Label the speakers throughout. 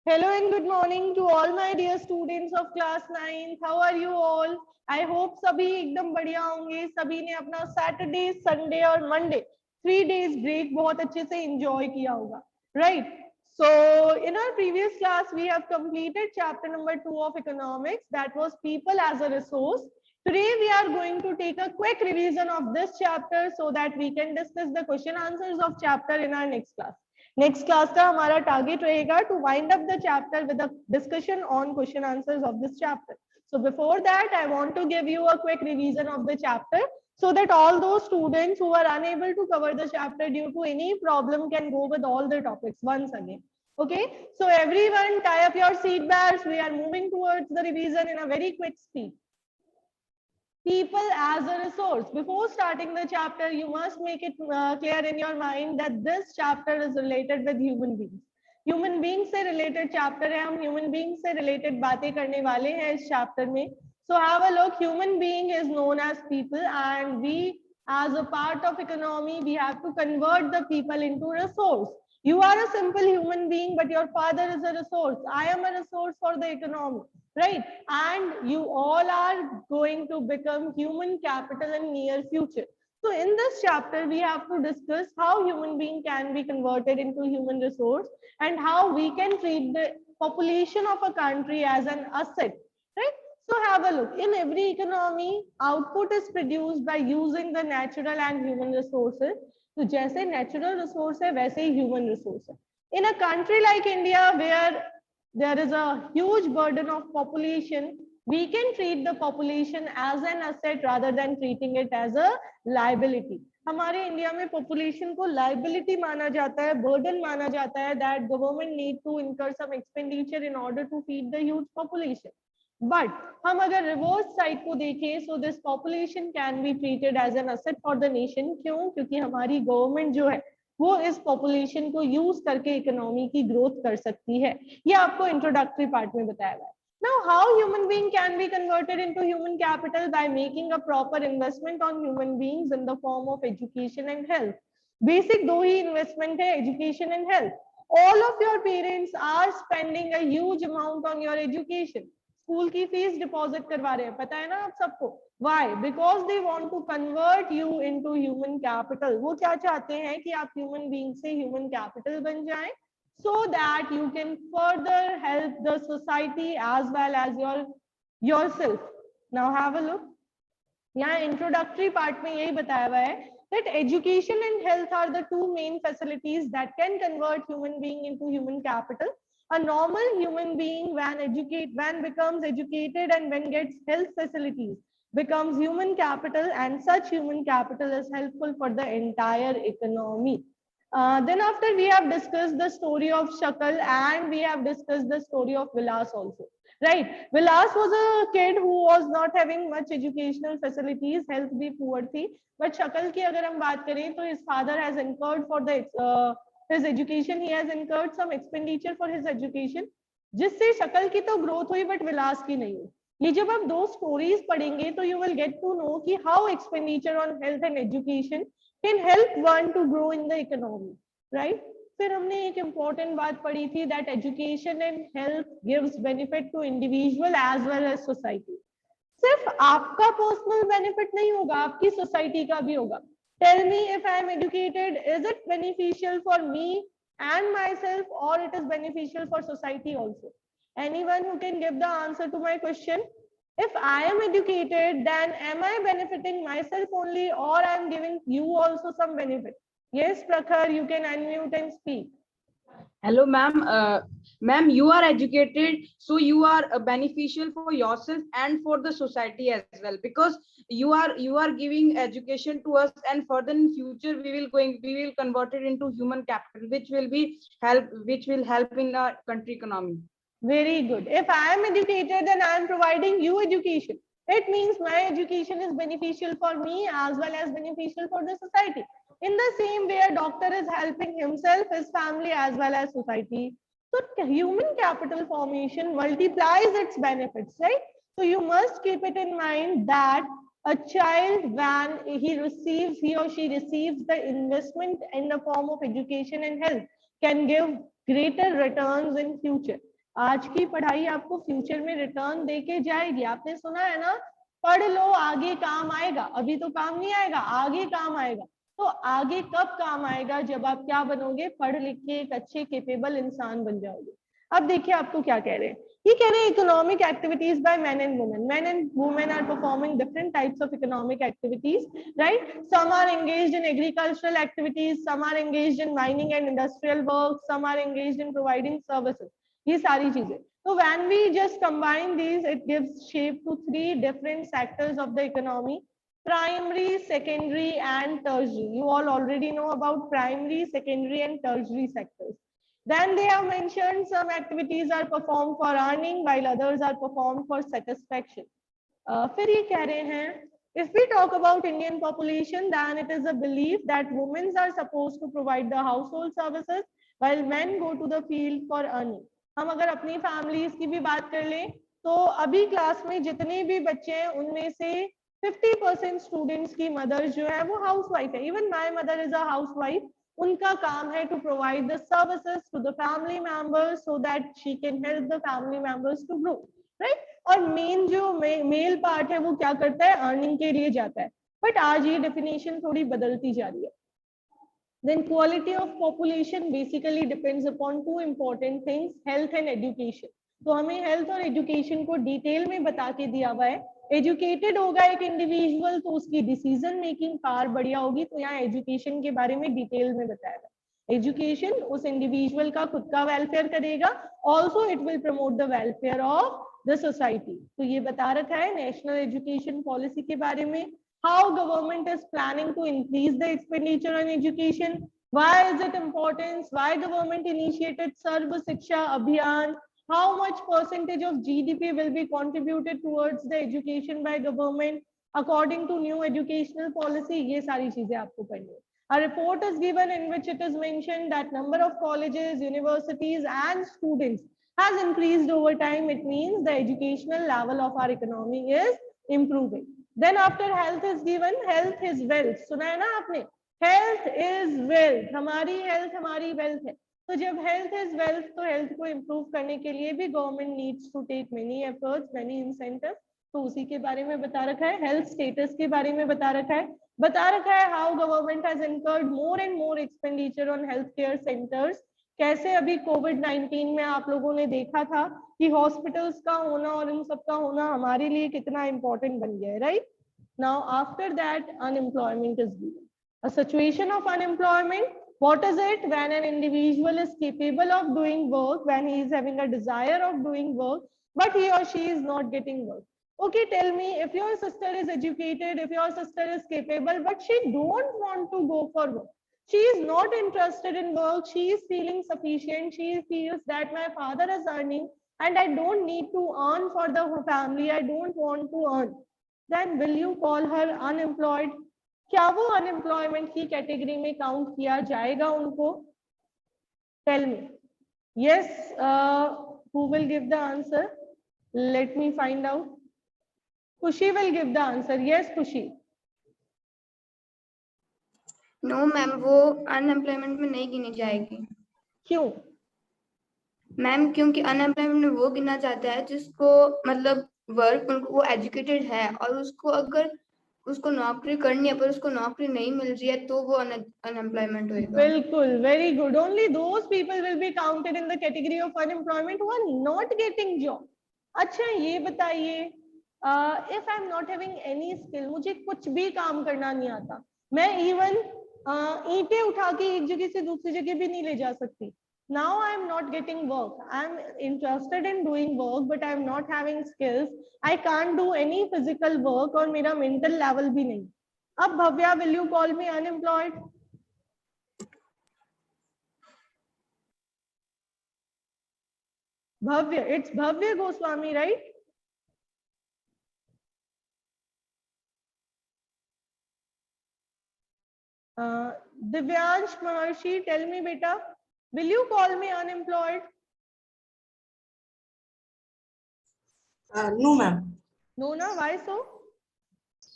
Speaker 1: Hello and good morning to all my dear students of class 9th. How are you all? I hope सभी एकदम बढ़िया होंगे. सभी ने अपना सैटरडे, संडे और मंडे 3 days break बहुत अच्छे से enjoy किया होगा, right? So in our previous class we have completed chapter number 2 of economics, that was people as a resource. Today we are going to take a quick revision of this chapter so that we can discuss the question answers of chapter in our next class. Next class का हमारा target रहेगा to wind up the chapter with a discussion on question answers of this chapter. So before that, I want to give you a quick revision of the chapter so that all those students who are unable to cover the chapter due to any problem can go with all the topics once again. Okay, so everyone tie up your seat belts. We are moving towards the revision in a very quick speed. People as a resource. Before starting the chapter, you must make it clear in your mind that this chapter is related with human beings. Human beings से related chapter है. हम human beings से related बातें करने वाले हैं इस chapter में. So have a look. Human being is known as people, and we, as a part of economy, we have to convert the people into resource. You are a simple human being, but your father is a resource. I am a resource for the economy, right? And you all are going to become human capital in near future. So in this chapter, we have to discuss how human being can be converted into human resource and how we can treat the population of a country as an asset, right? So have a look. In every economy, output is produced by using the natural and human resources. तो जैसे natural resource है वैसे ही human resource है. In a country like India where there is a huge burden of population, we can treat the population as an asset rather than treating it as a liability. हमारे India में population को liability माना जाता है, burden माना जाता है, that government need to incur some expenditure in order to feed the huge population. But हम अगर रिवर्स साइड को देखें, so this population can be treated as an asset for the nation. क्यों? क्योंकि हमारी गवर्नमेंट जो है वो इस पॉपुलेशन को यूज करके इकोनॉमी की ग्रोथ कर सकती है. ये आपको इंट्रोडक्टरी पार्ट में बताया गया है. Now, how human being can be converted into human capital? By making a proper investment on human beings in the form of education and health. Basic दो ही investment है, education and health. All of your parents are spending a huge amount on your education. School की fees deposit करवा रहे हैं, पता है ना आप सबको. Why? Because they want to convert you into human capital. वो क्या चाहते हैं कि आप human being से human capital बन जाएं, so that you can further help the society as well as yourself. Now have a look. यहाँ introductory part में यही बताया हुआ है that education and health are the two main facilities that can convert human being into human capital. A normal human being when becomes educated and when gets health facilities becomes human capital, and such human capital is helpful for the entire economy. Then after we have discussed the story of Shakal and we have discussed the story of Vilas also. Right, Vilas was a kid who was not having much educational facilities, health भी poor थी. But Shakal की अगर हम बात करें तो his father has incurred for the his education, he has incurred some expenditure for his education, जिससे शक्ल की तो ग्रोथ हुई बट विलास की नहीं हुई. ये जब आप दो स्टोरीज पढ़ेंगे तो you will get to know कि how expenditure on health and education can help one to grow in the economy, right. फिर हमने एक इंपॉर्टेंट बात पढ़ी थी that education and health gives benefit to individual as well as society. सिर्फ आपका personal benefit नहीं होगा, आपकी सोसाइटी का भी होगा. Tell me, if I am educated, is it beneficial for me and myself, or it is beneficial for society also? Anyone who can give the answer to my question? If I am educated, then am I benefiting myself only, or I am giving you also some benefit? Yes, Prakhar, you can unmute and speak.
Speaker 2: Hello, ma'am. Ma'am, you are educated, so you are beneficial for yourself and for the society as well, because you are giving education to us, and further in future we will convert it into human capital, which will help in our country economy.
Speaker 1: Very good. If I am educated, then I am providing you education. It means my education is beneficial for me as well as beneficial for the society. In the same way, a doctor is helping himself, his family, as well as society. So human capital formation multiplies its benefits, right? So you must keep it in mind that a child, when he or she receives the investment in the form of education and health, can give greater returns in future. आज की पढ़ाई आपको future में return देके जाएगी। आपने सुना है ना, पढ़ लो आगे काम आएगा। अभी तो काम नहीं आएगा, आगे काम आएगा। तो आगे कब काम आएगा? जब आप क्या बनोगे, पढ़ लिख के एक अच्छे केपेबल इंसान बन जाओगे। अब देखिए आपको क्या कह रहे हैं, ये कह रहे हैं economic activities by men and women. Men and women are performing different types of economic activities, right? Some are engaged in agricultural activities, some are engaged in mining and industrial work, some are engaged in providing services. ये सारी चीजें, so when we just combine these, it gives shape to three different sectors of the economy: primary, secondary and tertiary. You all already know about primary, secondary and tertiary sectors. Then they have mentioned some activities are performed for earning while others are performed for satisfaction. फिर ये कह रहे हैं, if we talk about Indian population, then it is a belief that women are supposed to provide the household services while men go to the field for earning. हम अगर अपनी families की भी बात कर लें, तो अभी क्लास में जितने भी बच्चे हैं उनमें से 50% स्टूडेंट्स की मदर जो है वो हाउस वाइफ है. Even my mother is a housewife. उनका काम है to provide the services to the family members so that she can help the family members to grow, right. और मेन जो मेल पार्ट है वो क्या करता है, अर्निंग के लिए जाता है. बट आज ये डेफिनेशन थोड़ी बदलती जा रही है. Then quality of population basically depends upon two important things, health and education. तो हमें हेल्थ और एजुकेशन को डिटेल में बता के दिया हुआ है. एजुकेटेड होगा एक इंडिविजुअल तो उसकी डिसीजन मेकिंग पावर बढ़िया होगी. तो यहाँ एजुकेशन के बारे में डिटेल में बताया था. एजुकेशन उस इंडिविजुअल का खुद का वेलफेयर करेगा, also it will promote the welfare of the society. तो ये बता रखा है नेशनल एजुकेशन पॉलिसी के बारे में. How government is planning to increase the expenditure on education? Why is it important? Why government initiated Sarva Shiksha Abhiyan? How much percentage of GDP will be contributed towards the education by government according to new educational policy? ये सारी चीजें आपको पढ़नी है. A report is given in which it is mentioned that number of colleges, universities and students has increased over time. It means the educational level of our economy is improving. Then after health is given, health is wealth. सुना है ना आपने, health is wealth. हमारी health हमारी wealth है. तो जब health is wealth, तो health को improve करने के लिए भी government needs to take many efforts, many incentives. तो उसी के बारे में बता रखा है. health status के बारे में बता रखा है. बता रखा है how government has incurred more and more expenditure on healthcare centers. कैसे अभी कोविड-19 में आप लोगों ने देखा था कि हॉस्पिटल्स का होना और इन सब का होना हमारे लिए कितना इंपॉर्टेंट बन गया है, right. Now after that unemployment is given. A situation of unemployment, what is it? When an individual is capable of doing work, when he is having a desire of doing work, but he or she is not getting work. Okay, tell me, if your sister is educated, if your sister is capable, but she don't want to go for work, she is not interested in work, she is feeling sufficient, she feels that my father is earning and I don't need to earn for the family, I don't want to earn, then will you call her unemployed? क्या वो unemployment की category में count किया जाएगा उनको? Tell me. Yes, who will give the answer? Let me find out. Khushi will give the answer. Yes Khushi.
Speaker 3: No ma'am, वो unemployment में नहीं गिनी जाएगी.
Speaker 1: क्यों
Speaker 3: मैम? क्योंकि अनएम्प्लॉयमेंट में वो गिना जाता है जिसको मतलब वर्क, वो एजुकेटेड है और उसको अगर उसको नौकरी करनी है पर उसको नौकरी नहीं मिल रही है तो वो अनएम्प्लॉयमेंट होगा.
Speaker 1: बिल्कुल, very good. Only those people will be counted in the category of unemployment who are not getting job. अच्छा ये बताइए, if I am not having any skill, मुझे कुछ भी काम करना नहीं आता, मैं इवन ईंटें उठा के एक जगह से दूसरी जगह भी नहीं ले जा सकती. Now I am not getting work. I am interested in doing work, but I am not having skills. I can't do any physical work और मेरा mental level भी नहीं. अब Bhavya, will you call me unemployed? Bhavya, it's Bhavya Goswami, right? Divyansh Maharshi, tell me beta, will you call me unemployed?
Speaker 4: No ma'am.
Speaker 1: No na, why so?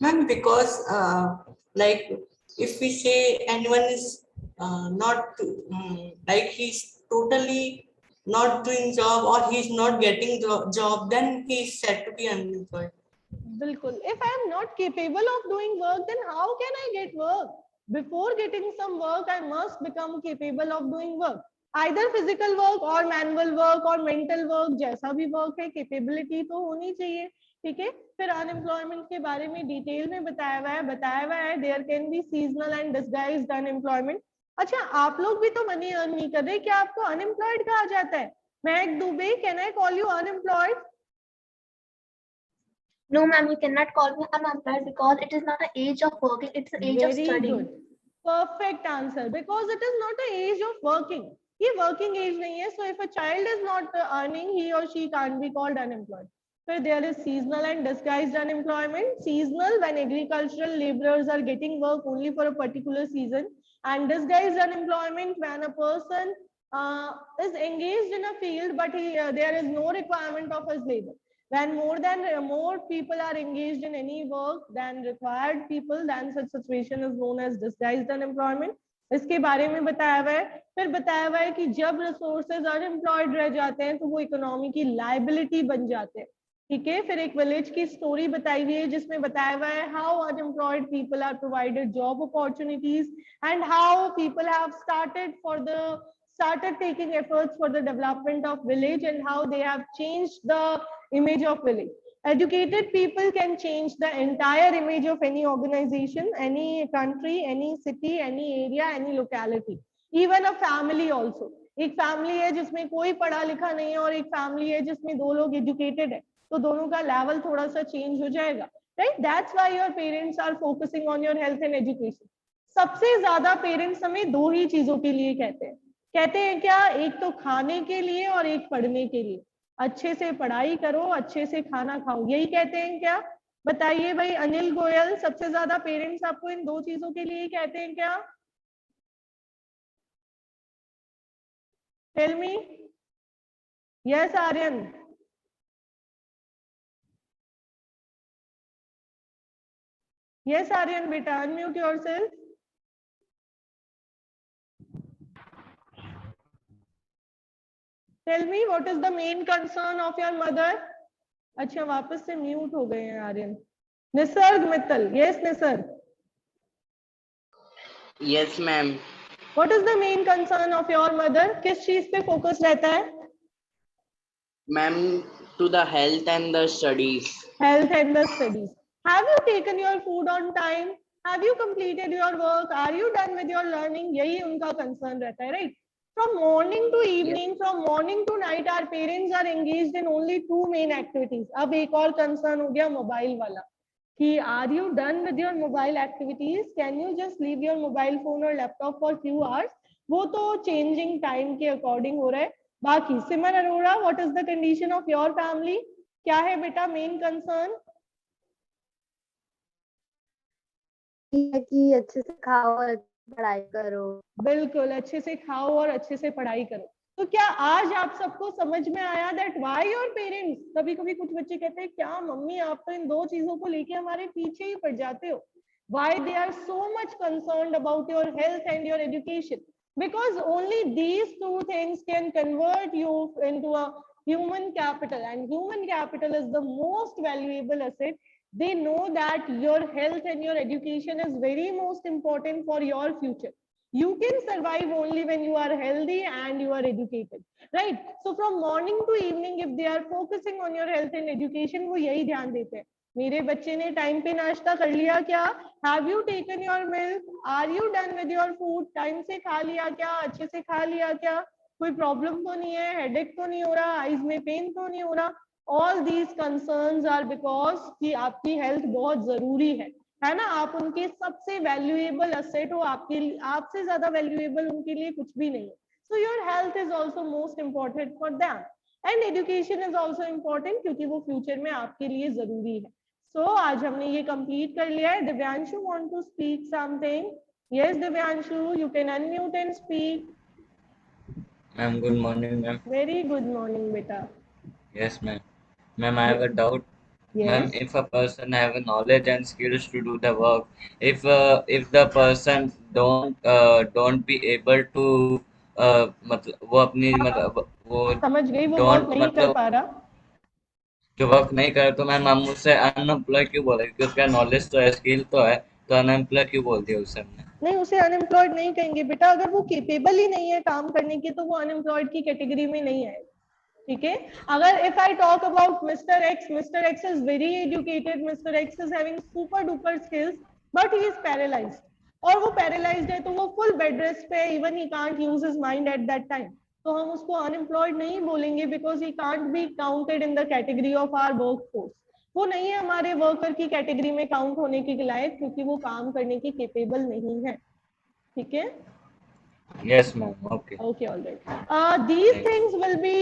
Speaker 4: Ma'am, because like if we say anyone is not like he's totally not doing job or he's not getting job, then he's said to be unemployed.
Speaker 1: बिल्कुल. If I am not capable of doing work, then how can I get work? Before getting some work, I must become capable of doing work. Either physical work or manual work or mental work, जैसा भी work है, capability तो होनी चाहिए. ठीक है. फिर unemployment के बारे में डिटेल में बताया हुआ है there can be seasonal and disguised unemployment. अच्छा, आप लोग भी तो मनी अर्न नहीं कर रहे, क्या आपको अनएम्प्लॉयड कहा जाता है? महक Dubey, can I call you unemployed?
Speaker 5: No, ma'am, you cannot call me unemployed because it is not an age of working, it's an age of
Speaker 1: Very
Speaker 5: studying.
Speaker 1: good. Perfect answer. Because it is not an age of working. ये working age नहीं है. So if a child is not earning, he or she can't be called unemployed. So there is seasonal and disguised unemployment. Seasonal, when agricultural laborers are getting work only for a particular season, and disguised unemployment, when a person is engaged in a field but there is no requirement of his labor. When more people are engaged in any work than required people, then such situation is known as disguised unemployment. इसके बारे में बताया हुआ है. फिर बताया हुआ है कि जब रिसोर्सेज अनएम्प्लॉयड रह जाते हैं तो वो इकोनॉमी की लाइबिलिटी बन जाते हैं. ठीक है. फिर एक विलेज की स्टोरी बताई हुई है जिसमें बताया हुआ है how unemployed people are provided job opportunities and how people have started taking efforts for the development of village and how they have changed the image of village. Educated people can change the entire image of any organization, any country, any city, any area, any locality, even a family also. एक family है जिसमें कोई पढ़ा लिखा नहीं है और एक फैमिली है जिसमें दो लोग एजुकेटेड है, तो दोनों का लेवल थोड़ा सा चेंज हो जाएगा. Right. That's why your parents are focusing on your health and education. सबसे ज्यादा पेरेंट्स हमें दो ही चीजों के लिए कहते हैं क्या? एक तो खाने के लिए और एक पढ़ने के लिए. अच्छे से पढ़ाई करो, अच्छे से खाना खाओ, यही कहते हैं क्या? बताइए भाई अनिल गोयल, सबसे ज्यादा पेरेंट्स आपको इन दो चीजों के लिए कहते हैं क्या? Tell me. Yes Aryan. Yes Aryan बेटा, unmute yourself. Tell me what is the main concern of your mother? अच्छा, वापस से म्यूट हो गए हैं Aryan. Nisarg Mittal. Yes Nisarg.
Speaker 6: Yes, ma'am.
Speaker 1: What is the main concern of your mother? किस चीज पे फोकस रहता है?
Speaker 6: Ma'am, to the health and the studies.
Speaker 1: Health and the studies. Have you taken your food on time? Have you completed your work? Are you done with your learning? यही उनका concern रहता है, right? From morning to evening, from morning to night, our parents are engaged in only two main activities. अब एक और concern हो गया mobile वाला कि are you done with your mobile activities? Can you just leave your mobile phone or laptop for few hours? वो तो changing time के according हो रहा है. बाकी सिमर Arora, what is the condition of your family? क्या है बेटा main concern?
Speaker 7: कि अच्छे से खाओ और पढ़ाई करो.
Speaker 1: बिल्कुल, अच्छे से खाओ और अच्छे से पढ़ाई करो. तो क्या आज आप सबको समझ में आया दैट व्हाई योर पेरेंट्स? कभी कभी कुछ बच्चे कहते हैं क्या मम्मी आप तो इन दो चीजों को लेके हमारे पीछे ही पड़ जाते हो. Why they are so much concerned about your health and your education? Because only these two things can convert you into a human capital, and human capital is the most valuable asset. They know that your health and your education is very most important for your future. You can survive only when you are healthy and you are educated, right? So from morning to evening, if they are focusing on your health and education, वो यही ध्यान देते हैं. मेरे बच्चे ने time पे नाश्ता कर लिया क्या? Have you taken your milk? Are you done with your food? Time से खा लिया क्या? अच्छे से खा लिया क्या? कोई प्रॉब्लम तो नहीं है? हेडेक तो नहीं हो रहा? आईज में पेन तो नहीं हो रहा? All these concerns are because कि आपकी हेल्थ बहुत जरूरी है ना. आप उनके सबसे वैल्यूएबल असेट हो. आपके लिए, आपसे ज्यादा वैल्यूएबल उनके लिए कुछ भी नहीं है. So your health is also most important for them, and education is also important क्योंकि वो फ्यूचर में आपके लिए जरूरी है. सो आज हमने ये कंप्लीट कर लिया है. Divyanshu want to speak something? Yes Divyanshu, you can unmute and speak.
Speaker 8: Ma'am, good morning, ma'am.
Speaker 1: Very good morning, beta.
Speaker 8: Yes, ma'am. Ma'am, I have a doubt. Ma'am,
Speaker 1: Yes.
Speaker 8: if a person have a knowledge and skills to do the work, if the person don't be able to मतलब वो अपनी मतलब वो
Speaker 1: समझ गई, वो
Speaker 8: don't
Speaker 1: work नहीं कर
Speaker 8: मतलब
Speaker 1: पा रहा।
Speaker 8: जो वर्क नहीं करे तो मैम हम उससे अनएम्प्लॉय क्यों बोले, क्योंकि उसका नॉलेज तो है, स्किल तो है, तो अनएम्प्लॉय क्यों बोल दिया उसे हमने?
Speaker 1: नहीं, उसे अनएम्प्लॉयड नहीं कहेंगे बेटा, अगर वो केपेबल ही नहीं है काम करने की तो वो अनएम्प्लॉयड की कैटेगरी में नहीं आएगा। ठीक है, अगर if I talk about mister X is very educated, mister X is having super duper skills, but he is paralysed, और वो पैरालाइज्ड है तो वो फुल बेड रेस्ट पे, even he can't use his mind at that time, तो हम उसको unemployed नहीं बोलेंगे, because he can't be counted in the category of our work force. वो नहीं है हमारे वर्कर की कैटेगरी में काउंट होने के लायक, क्योंकि वो काम करने की केपेबल नहीं है। ठीक है,
Speaker 8: Yes ma'am, okay.
Speaker 1: okay, all right. These things will be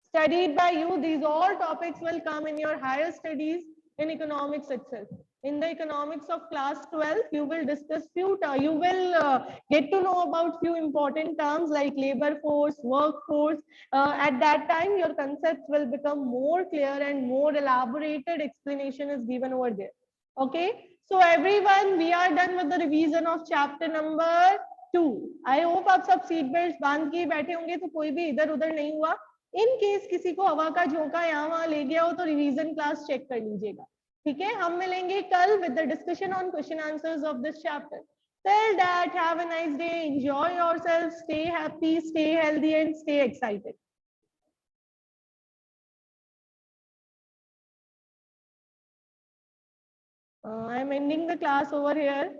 Speaker 1: studied by you. These all topics will come in your higher studies in economics itself. In the economics of class 12, you will discuss you will get to know about few important terms like labor force, workforce. At that time, your concepts will become more clear and more elaborated explanation is given over there. Okay, so everyone, we are done with the revision of chapter number 2. I hope आप सब seat belt बांध के बैठे होंगे, तो कोई भी इधर उधर नहीं हुआ। इन केस किसी को हवा का झोंका यहाँ वहां ले गया हो तो रिवीजन क्लास चेक कर लीजिएगा। ठीक है, हम मिलेंगे कल with the discussion on question answers of this chapter. Till that, have a nice day, enjoy yourself, stay happy, stay healthy and stay excited. I'm ending the class over here.